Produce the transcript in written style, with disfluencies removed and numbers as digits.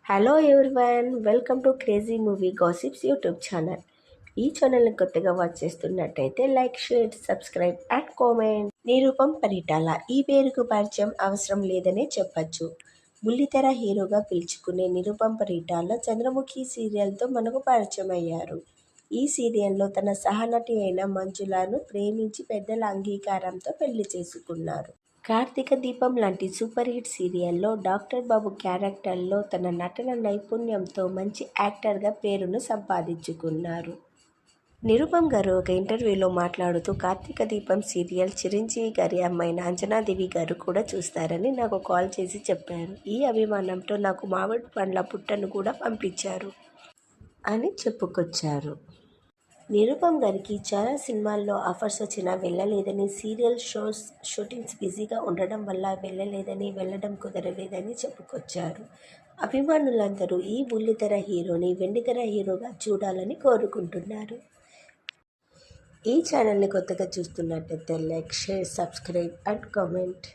Hello everyone, welcome to crazy movie gossips YouTube channel. ఈ ఛానల్ని కొత్తగా వాచ్ చేస్తున్నట్టయితే like, share, subscribe and comment. Nirupam Paritala ఈ పేరుకు పరిచయం అవసరం లేదనే చెప్పచ్చు. బుల్లితెర హీరోగా పిలుచుకునే నిరూపం పరిటాల చంద్రముఖి సీరియల్తో మనకు పరిచయం అయ్యారు. ఈ సీరియల్లో తన సహనటి అయిన మంజులను ప్రేమించి పెద్దల అంగీకారంతో పెళ్లి చేసుకున్నారు. కార్తీక దీపం లాంటి సూపర్ హిట్ సీరియల్లో డాక్టర్ బాబు క్యారెక్టర్లో తన నటన నైపుణ్యంతో మంచి యాక్టర్గా పేరును సంపాదించుకున్నారు. నిరుపం గారు ఒక ఇంటర్వ్యూలో మాట్లాడుతూ కార్తీక దీపం సీరియల్ చిరంజీవి గారి అమ్మాయిన అంజనాదేవి గారు కూడా చూస్తారని నాకు కాల్ చేసి చెప్పారు. ఈ అభిమానంతో నాకు మామిడి పండ్ల పుట్టను కూడా పంపించారు అని చెప్పుకొచ్చారు. నిరుపం గారికి చాలా సినిమాల్లో ఆఫర్స్ వచ్చినా వెళ్ళలేదని, సీరియల్ షూటింగ్స్ బిజీగా ఉండడం వల్ల వెళ్ళడం కుదరలేదని చెప్పుకొచ్చారు. అభిమానులందరూ ఈ బుల్లితెర హీరోని వెండితెర హీరోగా చూడాలని కోరుకుంటున్నారు. ఈ ఛానల్ని కొత్తగా చూస్తున్నట్టయితే like, share, subscribe and comment.